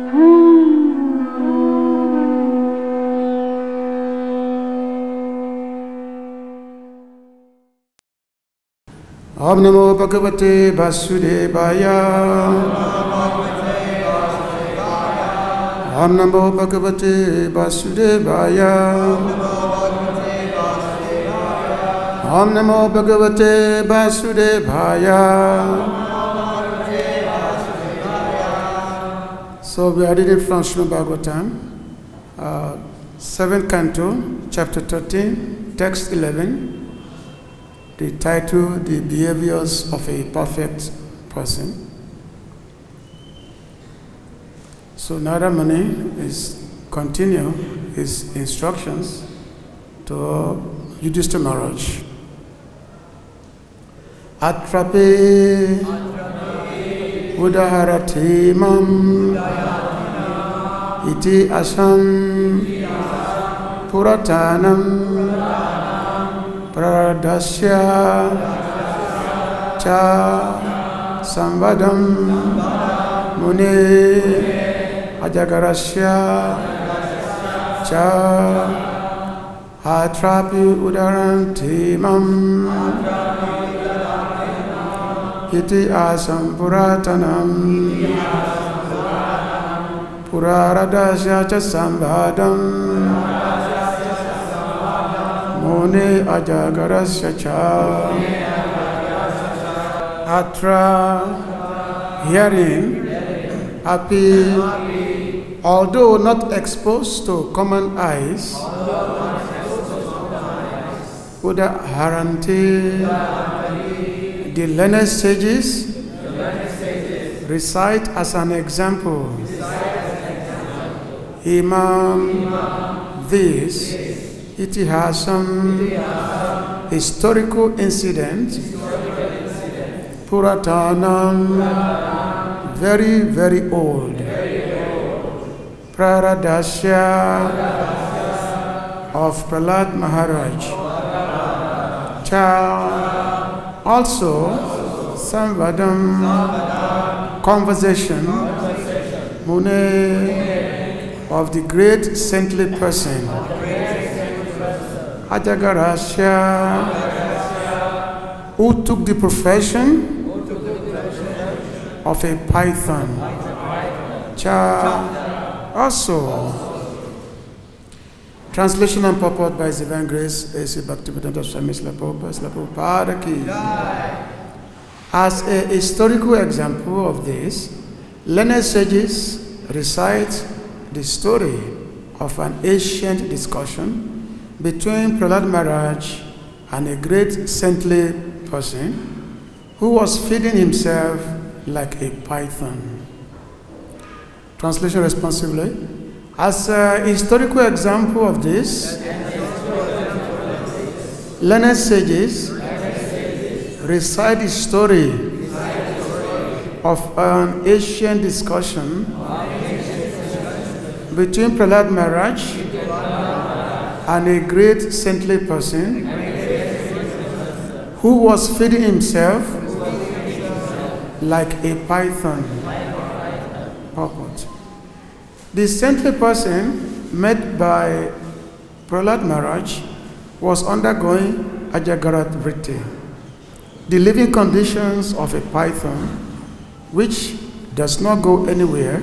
Om Namo Bhagavate Vasudevaya. Om Namo Bhagavate Vasudevaya. Om Namo Bhagavate Vasudevaya. So we are reading from Srimad Bhagavatam, 7th Canto, Chapter 13, Text 11. The title, The Behaviors of a Perfect Person. So Narada Muni is continue his instructions to Yudhishthira Maharaj. Atrape udaharati mam iti asam puratanam Pradasya cha sambadam mune ajagarasya cha atrapi udaranti mam iti asam puratanam puraradasya cha sambadam Mone ajagarasya cha. Atra, hearing, happy, although not exposed to common eyes, udaharanti, the learned sages recite as an example. Imam, this Itihasam, historical incident, Puratanam, very, very old, Praradasya, of Prahlad Maharaj, Cha, also, Samvadam, conversation, Mune, of the great saintly person, Ajagarasya, who took the profession of a python. Cha, also. Translation and purport by His Divine Grace, A.C. Bhakti-Vedanta Swami Prabhupada Ki. As a historical example of this, learned sages recite the story of an ancient discussion between Prahlad Maharaj and a great saintly person who was feeding himself like a python. Translation responsibly. As a historical example of this, learned sages recite the story of an ancient discussion between Prahlad Maharaj and a great saintly person who was feeding himself like a python. Purport. The saintly person met by Prahlad Maharaj was undergoing Ajagarat Vritti, the living conditions of a python which does not go anywhere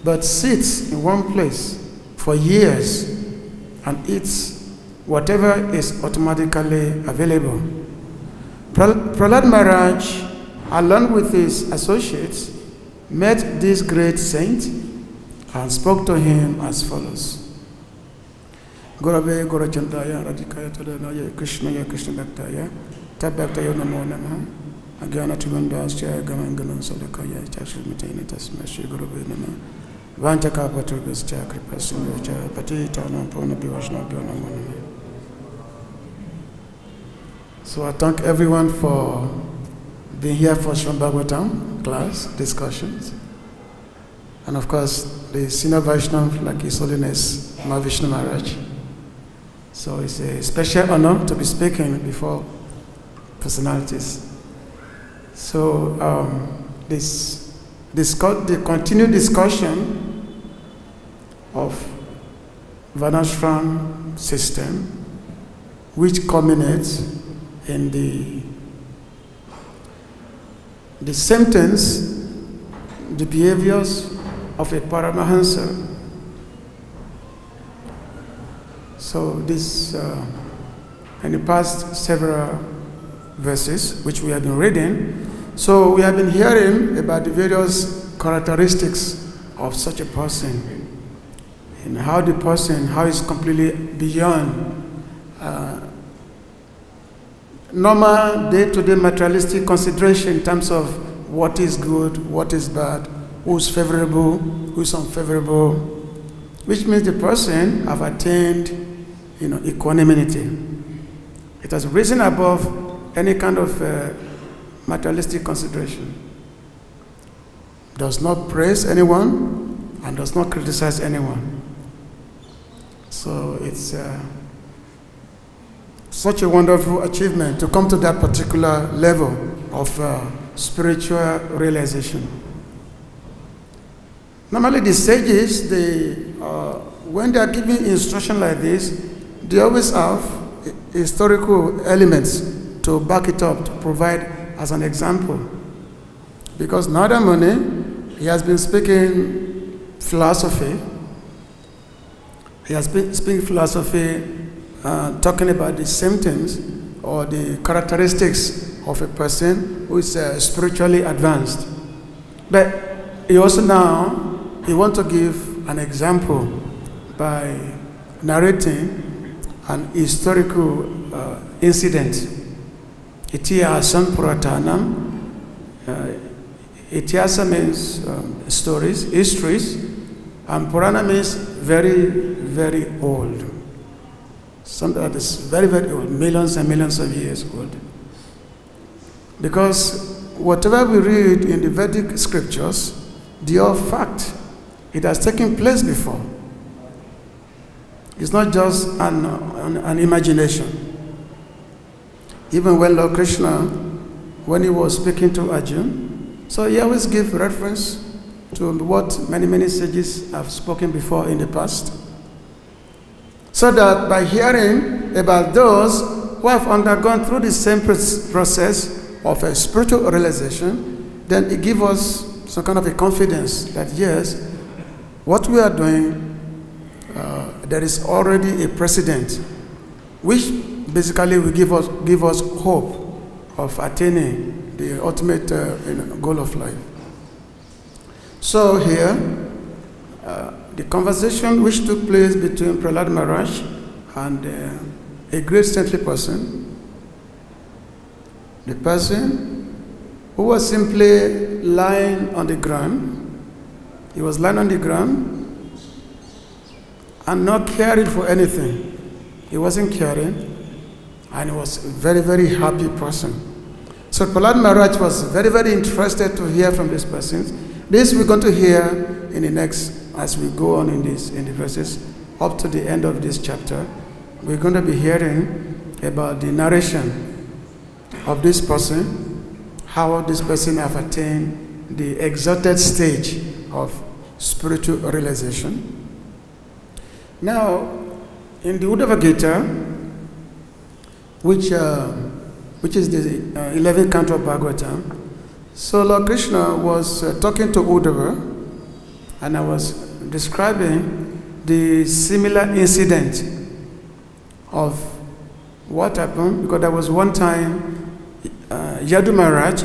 but sits in one place for years and eats whatever is automatically available. Prahlad Maharaj, along with his associates, met this great saint and spoke to him as follows. Gurave Gurachandaya Radhikaya Tadanaya Krishnaya Krishna Bhaktaya Tabhaktaya Namo Namaha Agyana Trivandasya Gamangana Sadakaya Chashmitana Tasma Shri Gurave Namaha Vanchaka Paturgascha Kripasimyocha Patita Nampona Bivashna Bhyanamana. So I thank everyone for being here for Srimad Bhagavatam class discussions. And of course, the senior Vaishnava, like His Holiness Mahavishnu Maharaj. So it's a special honor to be speaking before personalities. So the continued discussion of Varnashram system, which culminates in the symptoms, the behaviors of a Paramahansa. So this, in the past several verses, which we have been reading, so we have been hearing about the various characteristics of such a person, and how the person, how he's completely beyond normal day-to-day materialistic consideration in terms of what is good, what is bad, who's favorable, who's unfavorable, which means the person have attained, equanimity. It has risen above any kind of materialistic consideration. Does not praise anyone and does not criticize anyone. So it's such a wonderful achievement to come to that particular level of spiritual realization. Normally the sages, when they are giving instruction like this, they always have historical elements to back it up, to provide as an example. Because Narada Muni, he has been speaking philosophy. He has been speaking philosophy, talking about the symptoms or the characteristics of a person who is spiritually advanced. But he also now, he wants to give an example by narrating an historical incident. Itihasam Puratanam. Itihasa means stories, histories, and Purana means very, very old. Something that is very, very old, millions and millions of years old. Because whatever we read in the Vedic scriptures, they are fact. It has taken place before. It's not just an imagination. Even when Lord Krishna, when he was speaking to Arjuna, so he always gives reference to what many, many sages have spoken before in the past. So that by hearing about those who have undergone through the same process of a spiritual realization, then it gives us some kind of a confidence that yes, what we are doing, there is already a precedent, which basically will give us hope of attaining the ultimate goal of life. So here, the conversation which took place between Prahlad Maharaj and a great saintly person, the person who was simply lying on the ground, he was lying on the ground and not caring for anything. He wasn't caring, and he was a very, very happy person. So Prahlad Maharaj was very, very interested to hear from this person. This we're going to hear in the next, as we go on in the verses up to the end of this chapter. We're going to be hearing about the narration of this person, how this person have attained the exalted stage of spiritual realization. Now, in the Bhagavad-Gita, which is the 11th canto of Bhagavatam, so Lord Krishna was talking to Uddhava, and I was describing the similar incident of what happened, because there was one time Yadu Maharaj,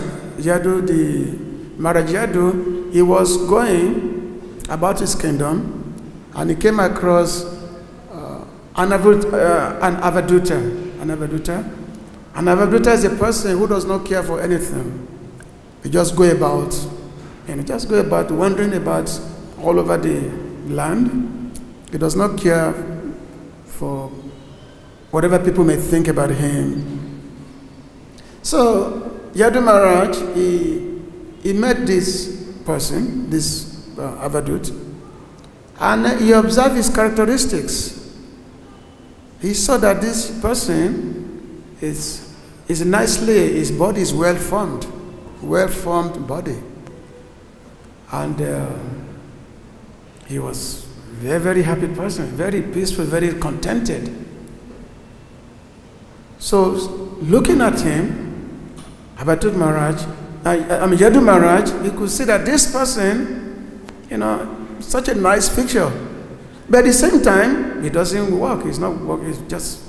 Maharaj Yadu, he was going about his kingdom, and he came across an Avaduta. An Avaduta is a person who does not care for anything. He just go about, and he just go about wandering about all over the land. He does not care for whatever people may think about him. So Yadu Maharaj, he met this person, this Avadut, and he observed his characteristics. He saw that this person is nicely, his body is well-formed body. And he was very, very happy person, very peaceful, very contented. So, looking at him, Abhatud Maharaj, Yadu Maharaj, he could see that this person, such a nice picture. But at the same time, he doesn't work. He's not working. He's just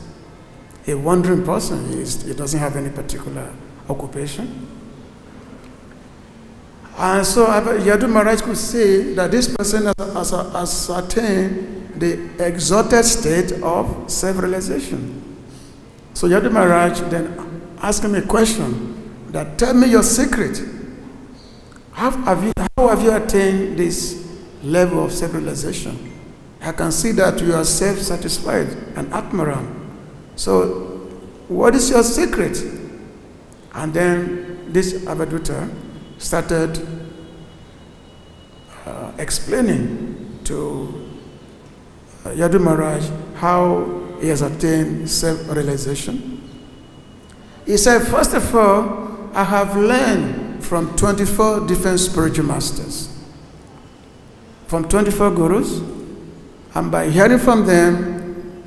a wandering person. He doesn't have any particular occupation. And so Yadu Maharaj could see that this person has attained the exalted state of self-realization. So Yadu Maharaj then asked him a question that, tell me your secret. How have you attained this level of self-realization? I can see that you are self-satisfied and Atmaram. So what is your secret? And then this Avadhuta started explaining to Yadu Maharaj how he has attained self-realization. He said, first of all, I have learned from 24 different spiritual masters, from 24 gurus, and by hearing from them,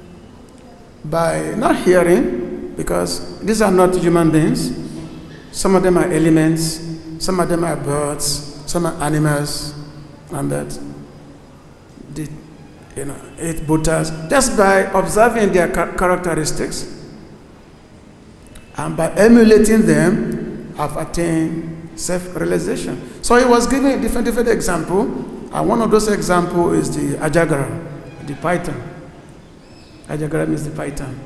by not hearing, because these are not human beings, some of them are elements, some of them are birds, some are animals, and that eat Buddhas. Just by observing their characteristics and by emulating them, I've attained self-realization. So he was giving a different example, and one of those examples is the Ajagara, the python. Ajagara means the python.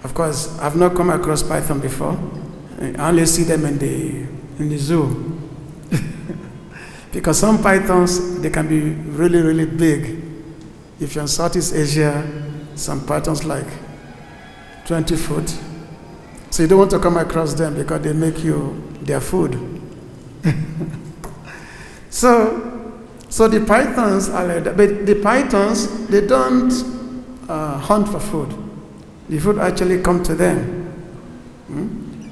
Of course, I've not come across python before. I only see them in the zoo. Because some pythons, they can be really, really big. If you're in Southeast Asia, some pythons like 20 foot. So you don't want to come across them because they make you their food. So the pythons are like that. But the pythons, they don't hunt for food. The food actually comes to them.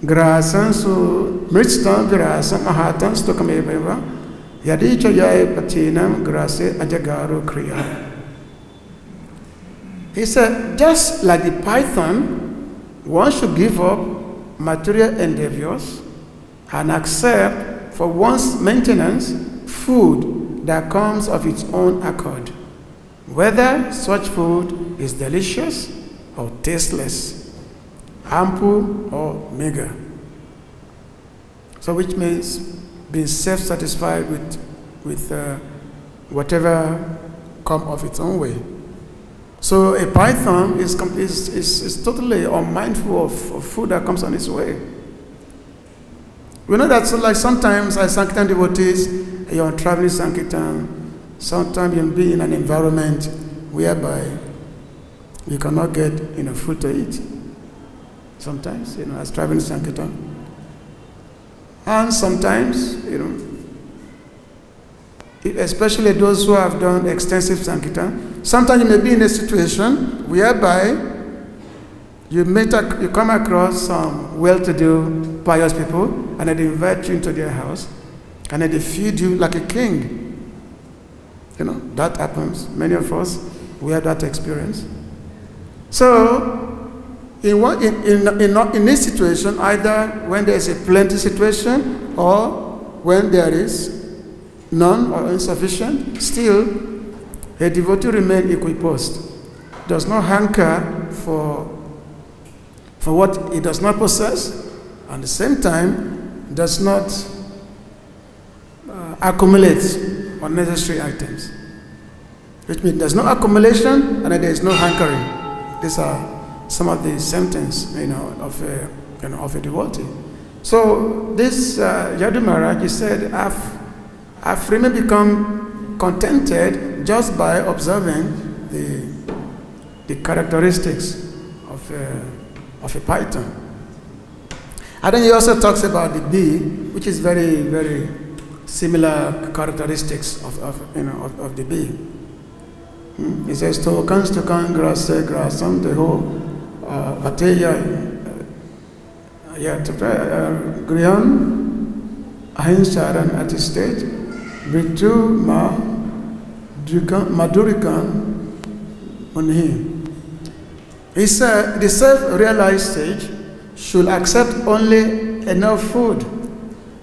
Grasan su mritstam virasam ahatan stokameva yadicha yae patinam grase ajagaru kriya. He said, just like the python, one should give up material endeavors and accept for one's maintenance food that comes of its own accord, whether such food is delicious or tasteless, ample or meager. So which means being self-satisfied with whatever comes of its own way. So a python is totally unmindful of food that comes on its way. We know that, so like sometimes as Sankirtan devotees, you're traveling Sankirtan, sometimes you'll be in an environment whereby you cannot get food to eat. Sometimes, as traveling Sankirtan. And sometimes, especially those who have done extensive Sankirtan, sometimes you may be in a situation whereby you come across some well-to-do, pious people, and they invite you into their house, and then they feed you like a king. That happens. Many of us, we have that experience. So, in this situation, either when there is a plenty situation or when there is none or insufficient, still a devotee remains equiposed, does not hanker for what he does not possess, and at the same time does not accumulate unnecessary items. Which means there's no accumulation and there is no hankering. These are some of the symptoms, of a devotee. So this Yadu Maharaj, he said, I've really become contented just by observing the characteristics of a python. And then he also talks about the bee, which is very, very similar characteristics of the bee. He says, "Tokan grase grasam deho ateya griyan ahinsaran at state britu ma Madhurikan Munhi. He said the self-realized sage should accept only enough food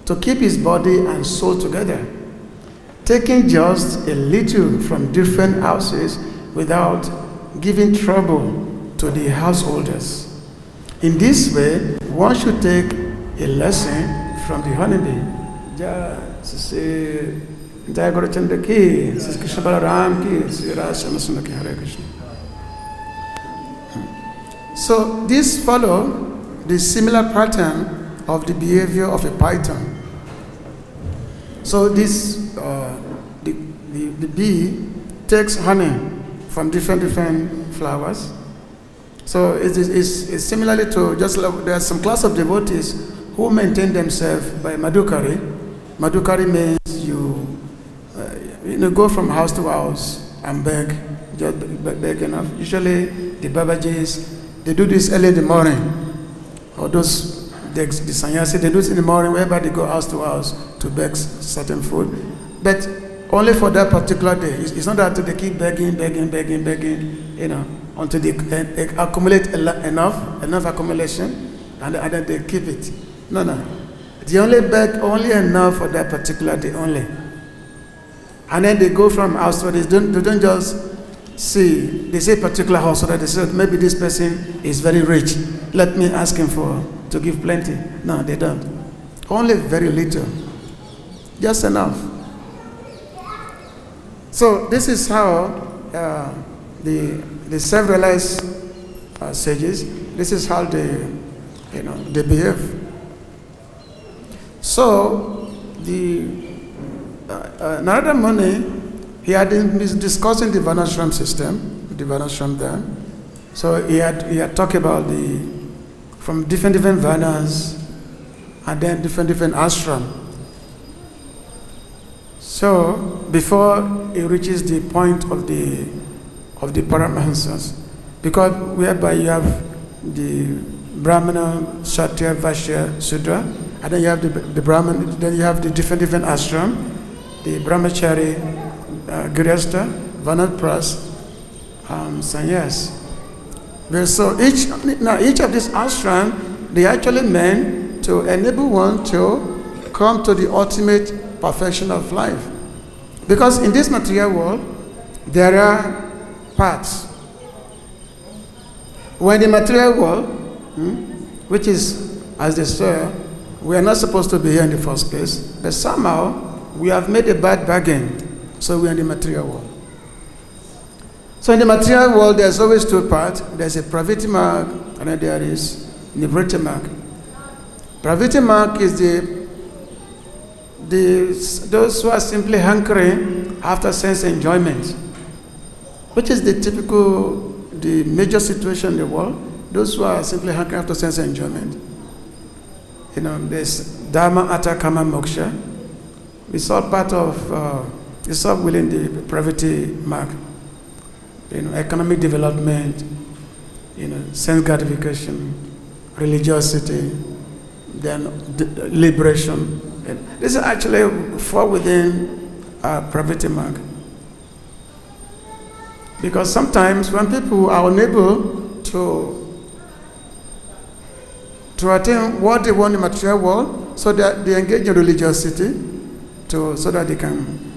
to keep his body and soul together, taking just a little from different houses without giving trouble to the householders. In this way, one should take a lesson from the honeybee. So this follows the similar pattern of the behavior of a python. So this the bee takes honey from different flowers. So it's similarly to just like there are some class of devotees who maintain themselves by madhukari. Madhukari means you go from house to house and beg, just beg enough. Usually the Babajis, they do this early in the morning, or the sannyasi, they do it in the morning whereby they go house to house to beg certain food, but only for that particular day. It's not that they keep begging, until they accumulate enough accumulation, and then they keep it. No. They only beg only enough for that particular day only. And then they go from house to house. They don't just see, they say particular house, so that they say maybe this person is very rich. Let me ask him to give plenty. No, they don't. Only very little. Just enough. So this is how the self-realized sages, this is how they behave. So Narada Muni, he had been discussing the Varnashram system, the Varnashram there. So he had talked about from different Varnas and then different ashram. So before he reaches the point of the Paramahansas, because whereby you have the Brahmana, Kshatriya, Vaishya, Sudra, and then you have the Brahman, then you have the different ashram, the Brahmachari, Grihastha, Vanaprastha, Sannyas. So each of these ashram, they actually meant to enable one to come to the ultimate perfection of life. Because in this material world, there are paths. When the material world, which is, as they say, we are not supposed to be here in the first place, but somehow we have made a bad bargain, so we are in the material world. So in the material world, there's always two parts. There's a praviti marg, and then there is nivriti marg. Praviti marg is those who are simply hankering after sense enjoyment, which is the major situation in the world. Those who are simply hankering after sense enjoyment. There's dharma, artha, kama, moksha. It's all part of, it's all within the praviti marg. Economic development, sense gratification, religiosity, then liberation. This is actually fall within praviti marg. Because sometimes when people are unable to attain what they want in the material world, so that they engage in religiosity, so that they can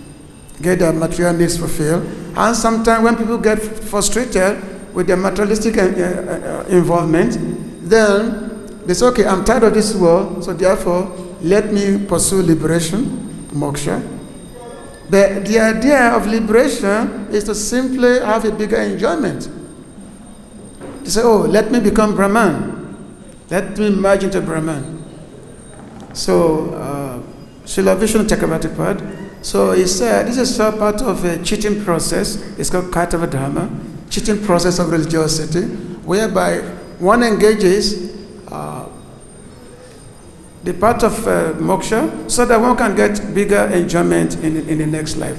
get their material needs fulfilled. And sometimes when people get frustrated with their materialistic involvement, then they say, okay, I'm tired of this world, so therefore let me pursue liberation, moksha. But the idea of liberation is to simply have a bigger enjoyment. They say, oh, let me become Brahman. Let me merge into Brahman. So, Srila Vishnu Chakravarti Pad, so he said, this is all part of a cheating process. It's called Kartava Dharma, cheating process of religiosity, whereby one engages the part of moksha, so that one can get bigger enjoyment in the next life.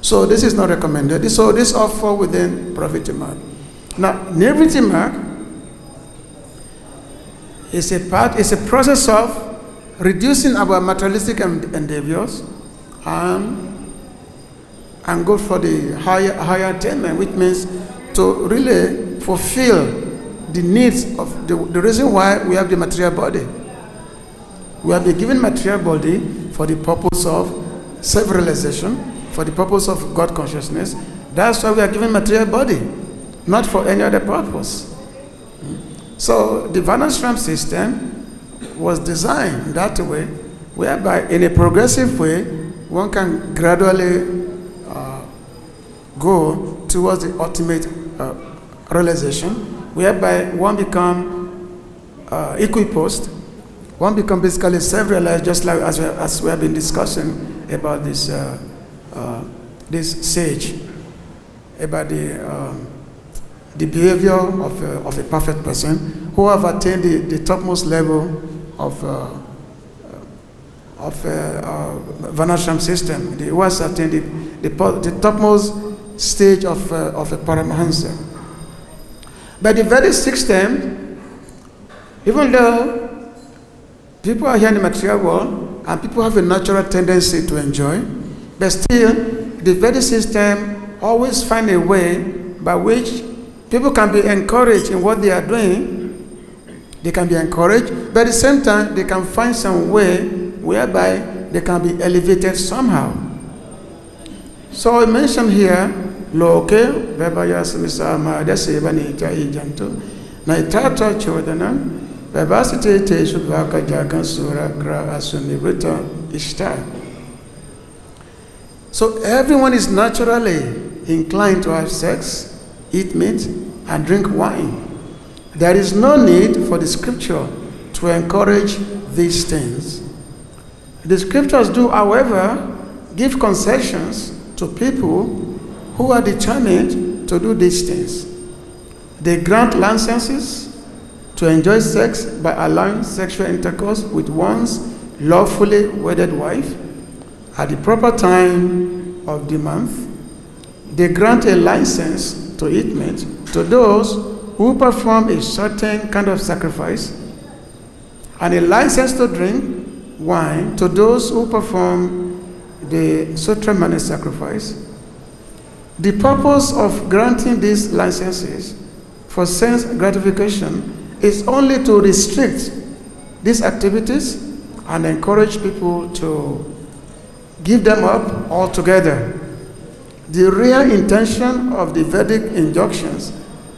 So this is not recommended. So this all fall within praviti marg. Now, nivriti marg is a process of reducing our materialistic endeavors and and go for the higher attainment, which means to really fulfill the needs of the reason why we have the material body. We have been given material body for the purpose of self-realization, for the purpose of God consciousness. That's why we are given material body, not for any other purpose. So the Varnashram system was designed that way, whereby in a progressive way, one can gradually go towards the ultimate realization, whereby one become equiposed, one become basically self-realized, just like as we have been discussing about this this sage, about the behavior of a perfect person who have attained the topmost level of Varnashram system, who has attained the topmost stage of a Paramahansa. But the Vedic system, even though people are here in the material world and people have a natural tendency to enjoy, but still the Vedic system always find a way by which people can be encouraged in what they are doing. They can be encouraged, but at the same time they can find some way whereby they can be elevated somehow. So I mentioned here, Loke, Bebayas Misama, Desevanita Ijanto, Naitata Chodana, Babasite Teshuvaka Jagan Sura Gra Asunibrita Ishtar. So everyone is naturally inclined to have sex, eat meat, and drink wine. There is no need for the scripture to encourage these things. The scriptures do, however, give concessions to people who are determined to do these things. They grant licenses to enjoy sex by allowing sexual intercourse with one's lawfully wedded wife at the proper time of the month. They grant a license to eat meat to those who perform a certain kind of sacrifice, and a license to drink wine to those who perform the Sutramani sacrifice. The purpose of granting these licenses for sense gratification is only to restrict these activities and encourage people to give them up altogether. The real intention of the Vedic injunctions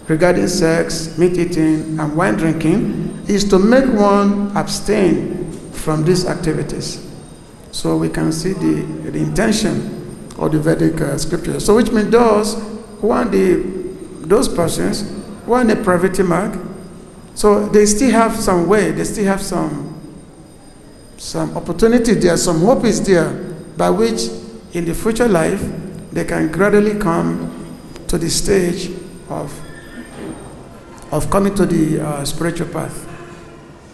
regarding sex, meat eating, and wine drinking is to make one abstain from these activities. So we can see the intention of the Vedic scripture. So which means those persons who are in a private mark, so they still have some way, they still have some opportunity there, some hope is there, by which in the future life they can gradually come to the stage of coming to the spiritual path.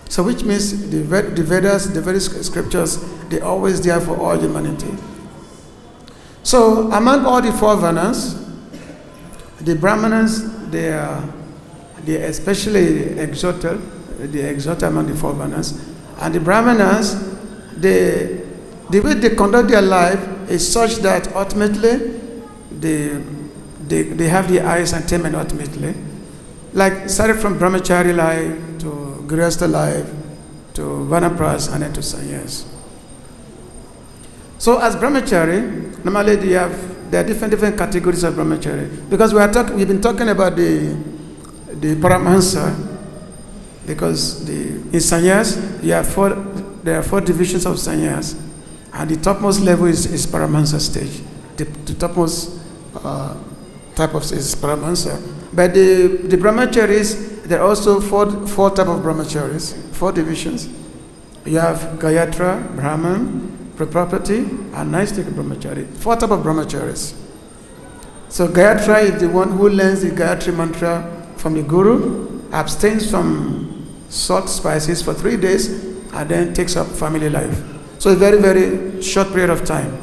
So which means the Vedas, the Vedic scriptures, they're always there for all humanity. So among all the four Varnas, the Brahmanas, they are especially exalted, among the four Varnas. And the Brahmanas, the way they conduct their life is such that ultimately they have the highest attainment ultimately. Like started from brahmachari life to grihastha life to Vanaprastha and then to sannyas. So as brahmachari, normally there are different categories of brahmachari, because we've been talking about the Paramahansa, because in sannyas there are four divisions of sannyas, and the topmost level is Paramahansa stage. The topmost type of is Paramahansa. But the brahmacharis, there are also four types of brahmacharis, four divisions. You have Gayatra, Brahman, Praprapati, and Naistika brahmachari. Four types of brahmacharis. So Gayatra is the one who learns the Gayatri mantra from the Guru, abstains from salt spices for 3 days, and then takes up family life. So a very, very short period of time.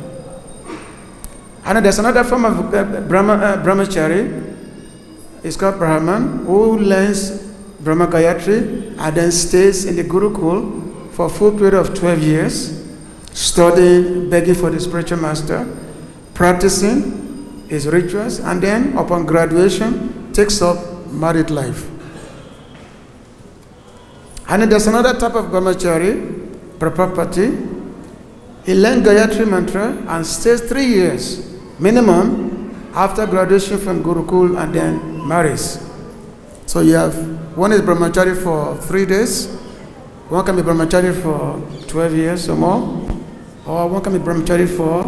And there's another form of brahmachari. It's called Brahman, who learns Brahma Gayatri and then stays in the Gurukul for a full period of 12 years, studying, begging for the spiritual master, practicing his rituals, and then upon graduation takes up married life. And then there's another type of brahmachari, prapapati. He learned Gayatri mantra and stays 3 years minimum after graduation from Gurukul and then marries. So you have, one is brahmachari for 3 days, one can be brahmachari for 12 years or more, or one can be brahmachari for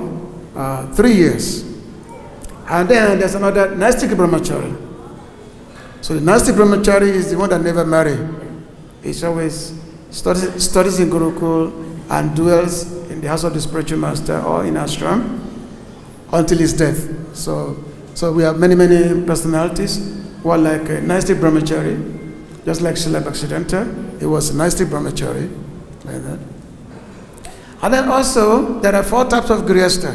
3 years. And then there's another Nastic brahmachari. So the Nastic brahmachari is the one that never marries. He always studies in Gurukul and dwells in the house of the spiritual master or in ashram until his death. So we have many personalities who are like a Nastic brahmachari, just like Srila Bhaktisiddhanta. He was a Nastic brahmachari, like that. And then also there are 4 types of grihastha,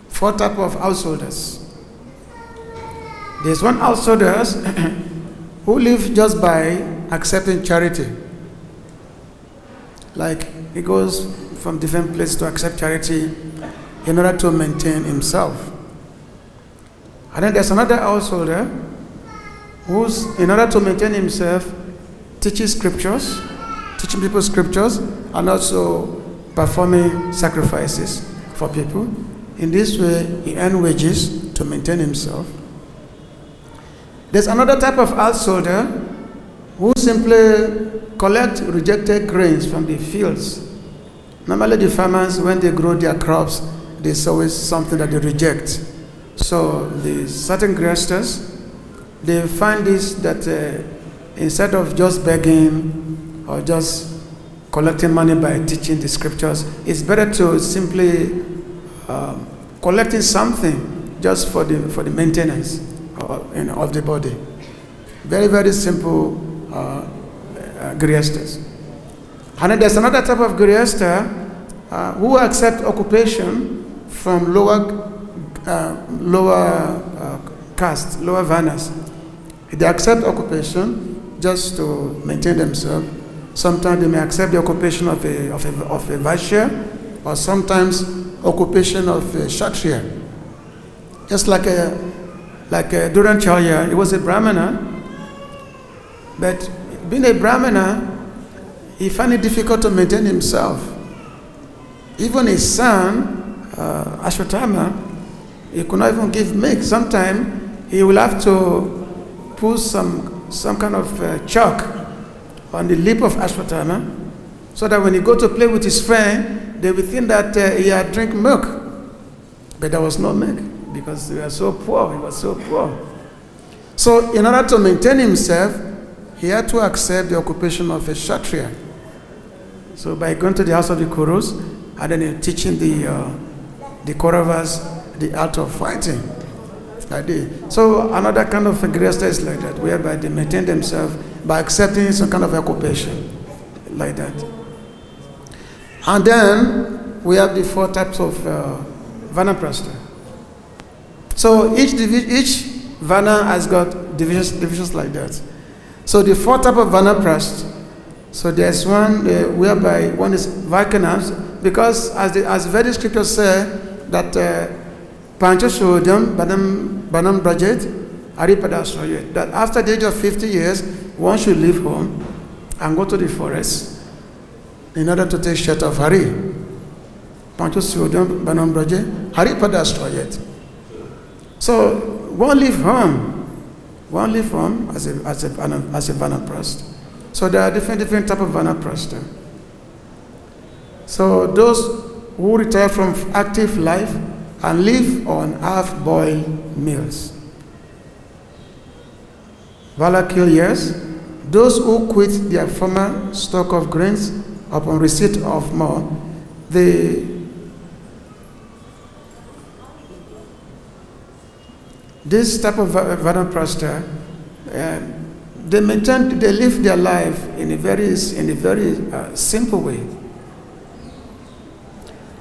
4 types of householders. There's one householders who live just by accepting charity. Like he goes from different places to accept charity in order to maintain himself. And then there's another householder who's, in order to maintain himself, teaches scriptures, teaching people scriptures, and also performing sacrifices for people. In this way, he earns wages to maintain himself. There's another type of householder who simply collect rejected grains from the fields. Normally the farmers, when they grow their crops, there's always something that they reject. So the certain grihasthas, they find this, that instead of just begging or just collecting money by teaching the scriptures, it's better to simply collecting something just for the maintenance of the body. Very simple grihasthas. And then there's another type of grihastha who accept occupation from lower caste, lower varnas. They accept occupation just to maintain themselves. Sometimes they may accept the occupation of a Vaishya, or sometimes occupation of a Kshatriya. Just like Duracharya, he was a Brahmana, but being a Brahmana, he found it difficult to maintain himself. Even his son, Ashwatthama, he could not even give milk. Sometimes he will have to put some kind of chalk on the lip of Ashwatthama, so that when he go to play with his friend, they will think that he had drink milk. But there was no milk, because we were so poor, he was so poor. So in order to maintain himself, he had to accept the occupation of a Kshatriya. So by going to the house of the Kurus, and then teaching the Kauravas the art of fighting. So another kind of grihastha is like that, whereby they maintain themselves by accepting some kind of occupation, like that. And then we have the 4 types of Vanaprastha. So each Vana has got divisions like that. So the 4 types of Vanaprastha, so there's one whereby one is Vaikanams, because as Vedic scriptures say that Pancha Shodhyam Banam Brajet Aripadasrayet, that after the age of 50 years, one should leave home and go to the forest in order to take shelter of Hari. Pancha Shodhyam Banam Brajet Aripadasrayet. So one leave home as a Vanaprastha. So there are different types of Vanaprastha. So those who retire from active life and live on half-boiled meals. Valakil years, those who quit their former stock of grains upon receipt of more, this type of Vanaprastha, they live their life in a very simple way.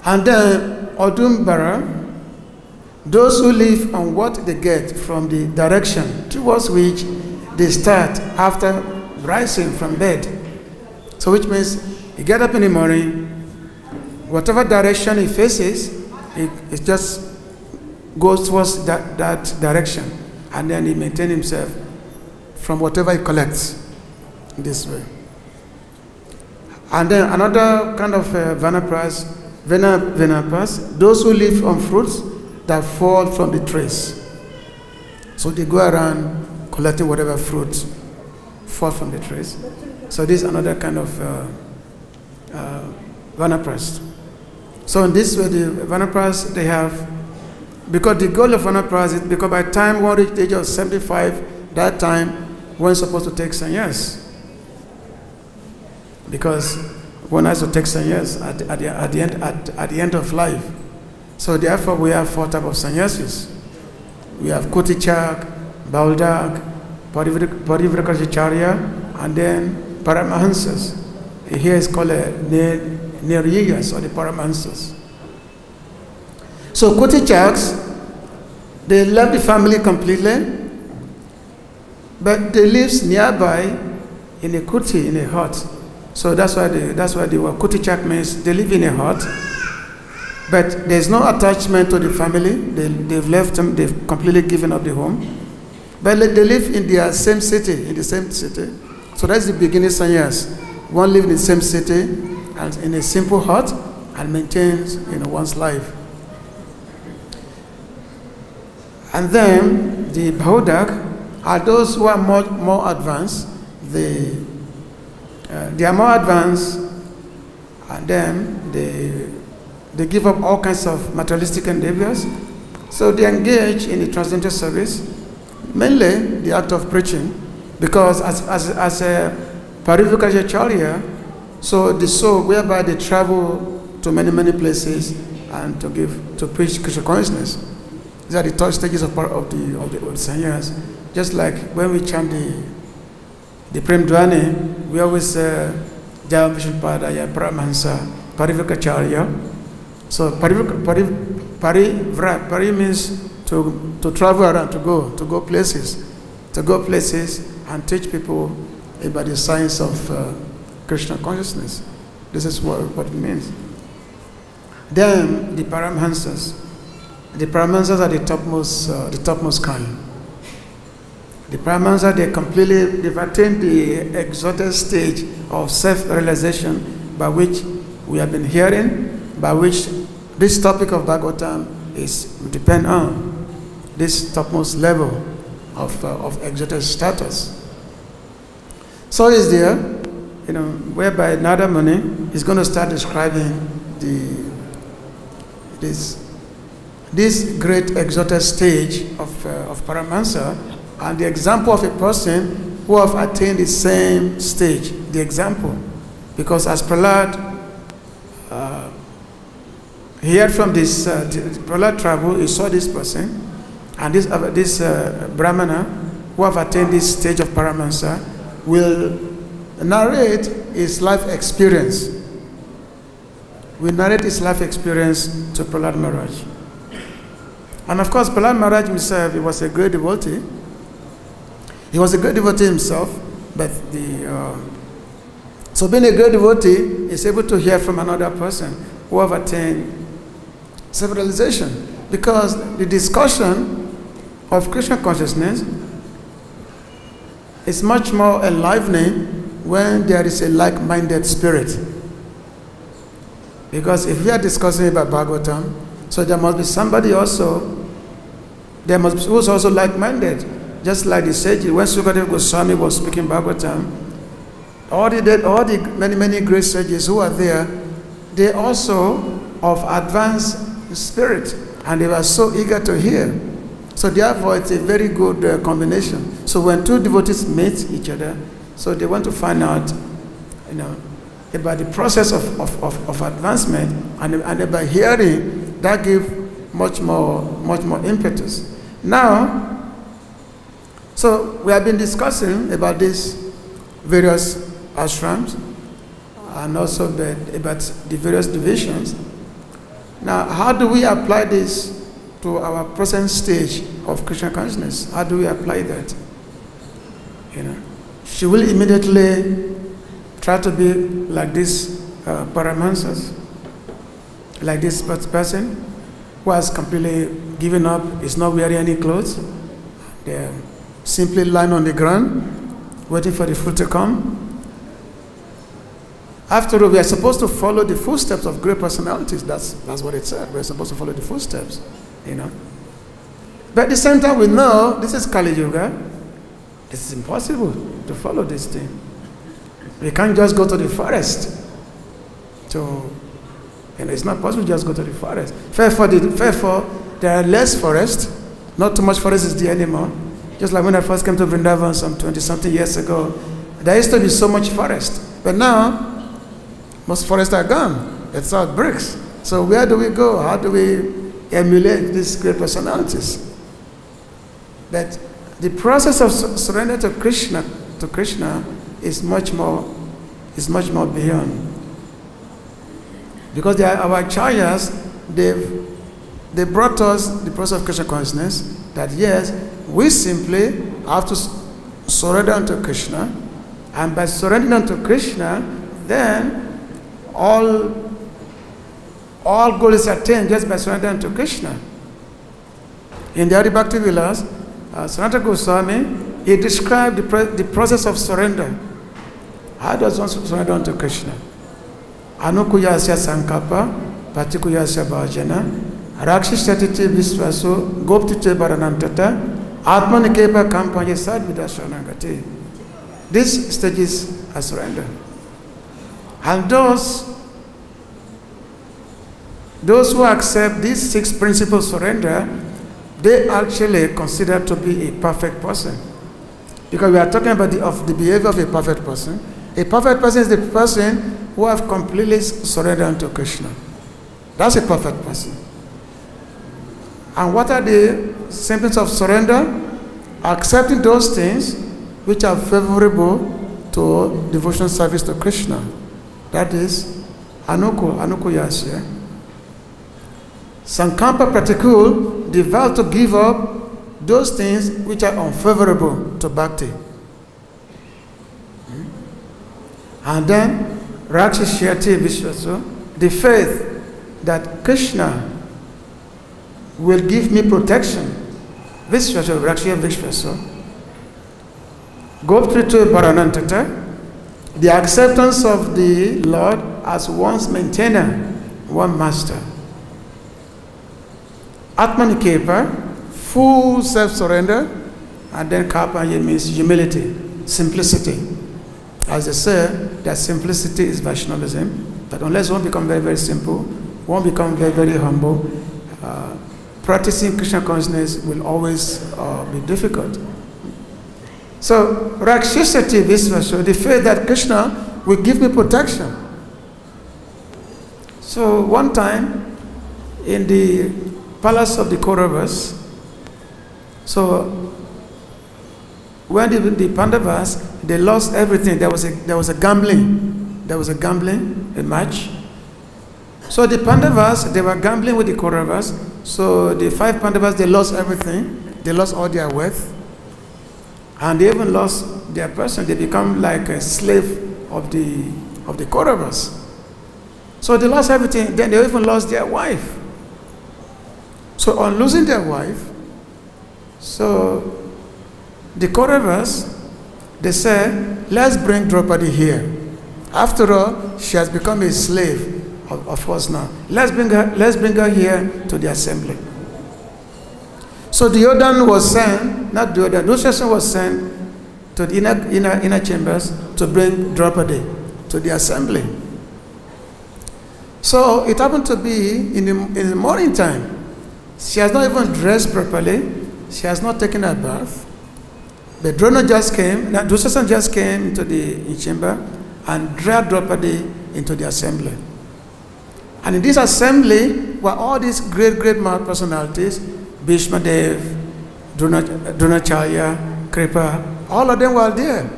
And then Odumbara, those who live on what they get from the direction towards which they start after rising from bed. So which means he get up in the morning, whatever direction he faces, It just goes towards that direction, and then he maintains himself from whatever he collects this way. And then another kind of Vanaprastha, those who live on fruits that fall from the trees. So they go around collecting whatever fruits fall from the trees. So this is another kind of Vanaprastha. So in this way, the Vanaprastha, they have, because the goal of Vanaprastha is because by the time one reaches the age of 75, that time one is supposed to take sannyas. Because one has to take sannyas at the end of life. So therefore we have 4 types of sannyasis. We have Kotichak, Baldak, Parivrakacharya, and then Paramahansas. Here is called Niriyas, or the Paramahansas. So Kotichaks, they left the family completely, but they live nearby in a kuti, in a hut. So that's why the word Kotichak means they live in a hut, but there's no attachment to the family. They've left them, they've completely given up the home. But they live in their same city, in the same city. So that's the beginning sannyas. One lives in the same city and in a simple hut and maintains one's life. And then the Bhaudak are those who are more advanced. They are more advanced, and then they give up all kinds of materialistic endeavors. So they engage in the transcendental service, mainly the act of preaching, because as a Parivrakacharya, so the soul, whereby they travel to many places and to preach Krishna consciousness. These are the 12 stages of the sannyas. Just like when we chant the Prem Dwani, we always say Jaya Vishnupadaya Paramahansa Parivrakacharya. So Pari means to travel around, to go places and teach people about the science of Krishna consciousness. This is what it means. Then the Paramahansas. The Paramahansas are the topmost kind. The Paramahansa, they've attained the exalted stage of self-realization by which we have been hearing, by which this topic of Bhagavatam is depend on, this topmost level of exalted status. So is there, whereby Nada Muni is going to start describing this great exalted stage of Paramahansa, and the example of a person who have attained the same stage, the example. Because as Prahlad, he heard from this, Prahlad travel, he saw this person, and this Brahmana who have attained this stage of Paramahansa will narrate his life experience. Will narrate his life experience to Prahlad Maharaj. And of course, Prahlad Maharaj himself, he was a great devotee. He was a great devotee himself, but so being a great devotee is able to hear from another person who have attained self-realization, because the discussion of Krishna consciousness is much more enlivening when there is a like-minded spirit. Because if we are discussing about Bhagavatam, so there must be somebody also, who's also like-minded. Just like the sage, when Sukadeva Goswami was speaking Bhagavatam, all the many great sages who are there, they also of advanced spirit, and they were so eager to hear. So therefore, it's a very good combination. So when two devotees meet each other, so they want to find out, about the process of advancement, and by hearing, that gives much more impetus. Now, so we have been discussing about these various ashrams and also about the various divisions. Now, how do we apply this to our present stage of Krishna consciousness? How do we apply that? Should we immediately try to be like this Paramahansas, like this person? who has completely given up, is not wearing any clothes. They're simply lying on the ground, waiting for the food to come. After all, we are supposed to follow the footsteps of great personalities. That's what it said. We're supposed to follow the footsteps, you know. But at the same time, we know this is Kali Yuga. It's impossible to follow this thing. We can't just go to the forest. It's not possible to just go to the forest. Therefore, there are less forests. Not too much forest is there anymore. Just like when I first came to Vrindavan some 20-something years ago, there used to be so much forest. But now, most forests are gone. It's all bricks. So where do we go? How do we emulate these great personalities? But the process of surrender to Krishna is much more beyond. Because they are our acharyas, they brought us the process of Krishna consciousness, that yes, we simply have to surrender unto Krishna, and by surrendering unto Krishna, then all goal is attained just by surrendering to Krishna. In the Adi Bhakti Vilas, Sanatana Goswami, he described the process of surrender. How does one surrender unto Krishna? Anukuyasya Sankapa, Patikuyasya Bhajana, Rakshishtatiti Visvaso, Goptite Baranantata, Atmanikepa Kampanya Sadvidashanagati. These stages are surrender. And those who accept these 6 principles of surrender, they actually consider to be a perfect person. Because we are talking about the behavior of a perfect person. A perfect person is the person who have completely surrendered to Krishna. That's a perfect person. And what are the symptoms of surrender? Accepting those things which are favorable to devotional service to Krishna. That is Anukuyasya. Sankalpa Pratikul, the vow to give up those things which are unfavorable to bhakti. And then Rakshishati Vishwaso, the faith that Krishna will give me protection. Vishwaso, Rakshya Vishwaso. Goptrito Paranantata, the acceptance of the Lord as one's maintainer, one master. Atmanikepa, full self-surrender, and then Kapanya means humility, simplicity. As they say, that simplicity is Vaishnavism, that unless one becomes very, very simple, one becomes very, very humble, practicing Krishna consciousness will always be difficult. So, Rakshishati Visvasho, the faith that Krishna will give me protection. So, one time, in the palace of the Kauravas, so when the Pandavas, they lost everything. There was a gambling. There was a gambling, a match. So the Pandavas, they were gambling with the Kauravas. So the 5 Pandavas, they lost everything. They lost all their wealth. And they even lost their person. They become like a slave of the Kauravas. So they lost everything. Then they even lost their wife. So on losing their wife, so the Kauravas, they said, let's bring Draupadi here. After all, she has become a slave of us now. Let's bring her here to the assembly. So Duryodhana was sent, not Duryodhana, Dushasana was sent to the inner chambers to bring Draupadi to the assembly. So it happened to be in the morning time. She has not even dressed properly. She has not taken her bath. But Duryodhana just came, Dushasana just came into the chamber and dragged Draupadi into the assembly. And in this assembly were all these great personalities, Bhishma Dev, Dronacharya, Kripa, all of them were there.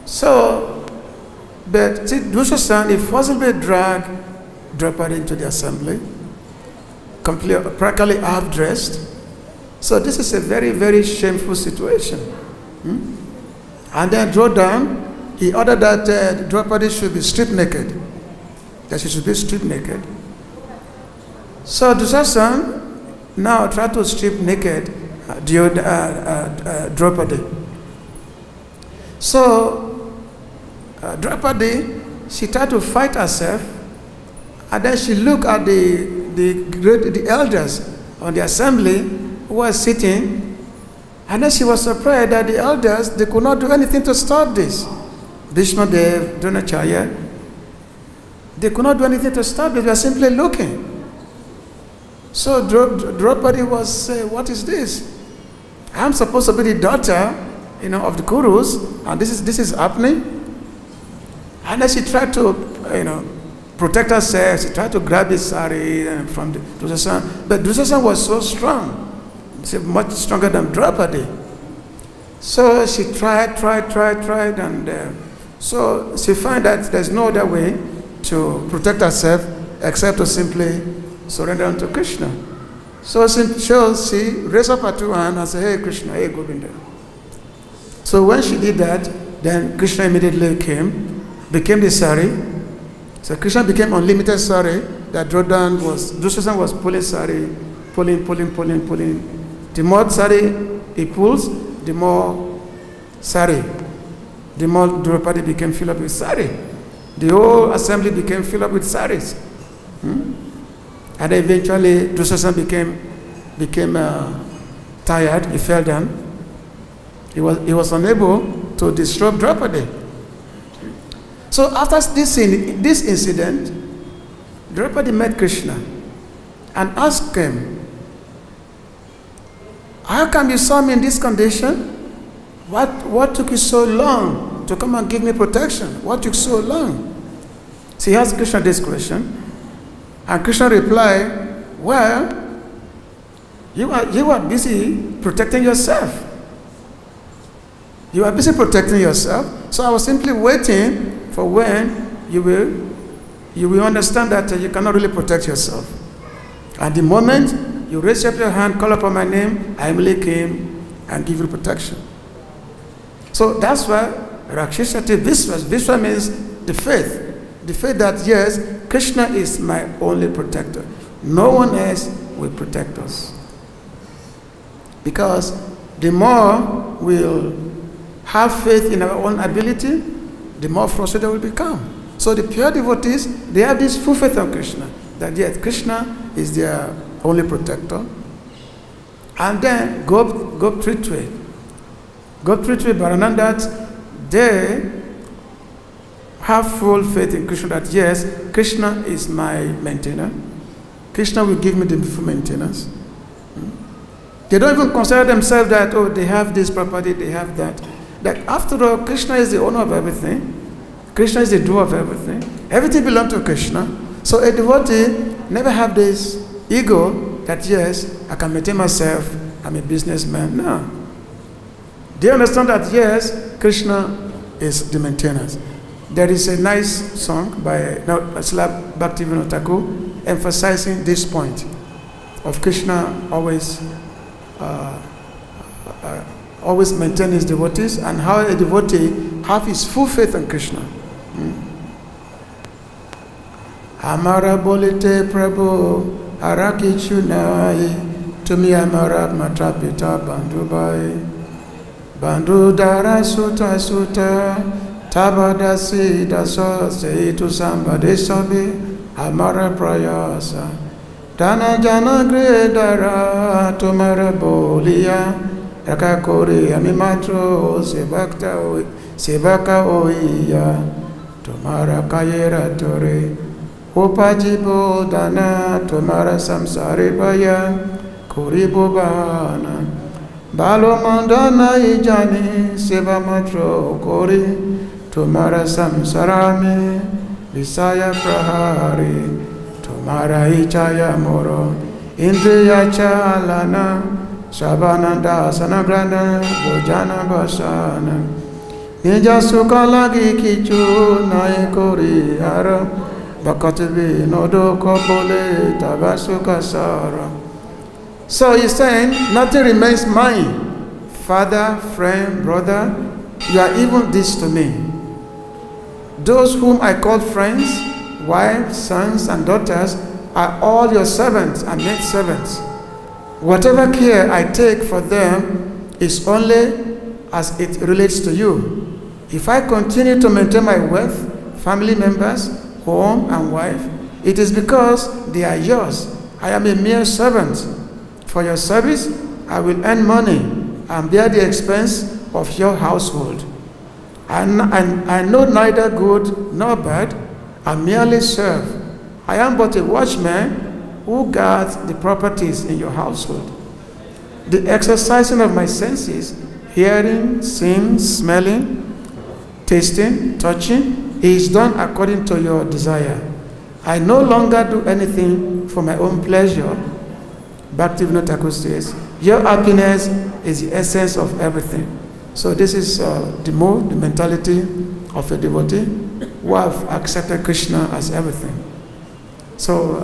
So, but Dushasana, he forcibly dragged Draupadi into the assembly, completely, practically half-dressed. So this is a very, very shameful situation. And then Duryodhana, he ordered that Draupadi should be stripped naked. That she should be stripped naked. So Dushasana now tried to strip naked Draupadi. So Draupadi, she tried to fight herself, and then she looked at the elders on the assembly who were sitting, and then she was surprised that the elders, they could not do anything to stop this. Bhishma Dev, Dronacharya, they could not do anything to stop it. They were simply looking. So Draupadi was saying, what is this? I'm supposed to be the daughter, of the Kurus, and this is happening. And then she tried to, protect herself. She tried to grab his sari from Dushasana, but Dushasana was so strong. She's much stronger than Draupadi. So she tried, and so she found that there's no other way to protect herself except to simply surrender unto Krishna. So she raised up her two hands and said, hey Krishna, hey Govinda. So when she did that, then Krishna immediately became the sari. So Krishna became unlimited sari that Dushasana was pulling sari, pulling. The more sari he pulls, the more Draupadi became filled up with sari. The whole assembly became filled up with saris. And eventually Dushasana became tired. He fell down. He was unable to disrobe Draupadi. So after this incident, Draupadi met Krishna and asked him, how come you saw me in this condition? What took you so long to come and give me protection? What took so long? So he asked Krishna this question, and Krishna replied, well, you are busy protecting yourself. You are busy protecting yourself, so I was simply waiting for when you will understand that you cannot really protect yourself. At the moment you raise up your hand, call upon my name, I immediately came and give you protection. So that's why Rakshishati Vishwas. Vishwa means the faith. The faith that yes, Krishna is my only protector. No one else will protect us. Because the more we'll have faith in our own ability, the more frustrated we'll become. So the pure devotees, they have this full faith in Krishna, that yes, Krishna is their only protector. And then Goptritve Bharanandat, they have full faith in Krishna that yes, Krishna is my maintainer. Krishna will give me the full maintenance. They don't even consider themselves that, oh, they have this property, they have that. That after all, Krishna is the owner of everything. Krishna is the doer of everything. Everything belongs to Krishna. So a devotee never have this ego that yes, I can maintain myself, I'm a businessman. No. They understand that yes, Krishna is the maintenance. There is a nice song by Srila Bhaktivinoda Thakur emphasizing this point of Krishna always maintain his devotees, and how a devotee have his full faith in Krishna. Amara bolite Prabhu Araki Chunai Tumi Amara Matrapita Bandhubai Bandhu Dara Suta Suta Tabadasi Daso Seitu Sambade Sobi Amara Prayasa Dana Jana Gredara Tumara Bolia Rakakori Amimatro Sebaka Oiya Tumara Kayera Tore Upajibo Dana Tumara Samsari Baya Kuribo Bana Balo Mandana Ijani Seva Matro Kori Tumara Samsarami Visaya Prahari Tumara Ichaya Moro Indriya Chalana Shabananda Sanagrana Bojana Basana Nija Sukalagi Kichu Naikori Hara Bakativi Nodo Kopole Tabasuka Sara. So he's saying, nothing remains mine. Father, friend, brother, you are even this to me. Those whom I call friends, wives, sons, and daughters are all your servants and maid servants. Whatever care I take for them is only as it relates to you. If I continue to maintain my wealth, family members, home, and wife, it is because they are yours. I am a mere servant. For your service, I will earn money and bear the expense of your household. I know neither good nor bad. I merely serve. I am but a watchman who guards the properties in your household. The exercising of my senses, hearing, seeing, smelling, tasting, touching, is done according to your desire. I no longer do anything for my own pleasure. Bhakti-Vinod Thakur says, your happiness is the essence of everything. So this is the mentality of a devotee who have accepted Krishna as everything. So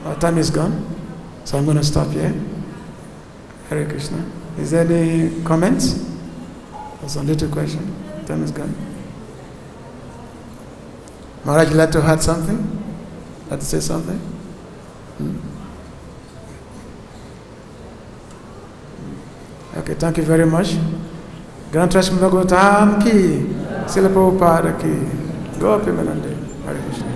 our time is gone, so I'm going to stop here. Hare Krishna. Is there any comments? There's a little question. Time is gone. Maharaj, you'd like to add something? Like to say something? Okay, thank you very much. Grantrashmi Bhagavatam ki, Srila Prabhupada ki, Gopi Manande. Hare Krishna.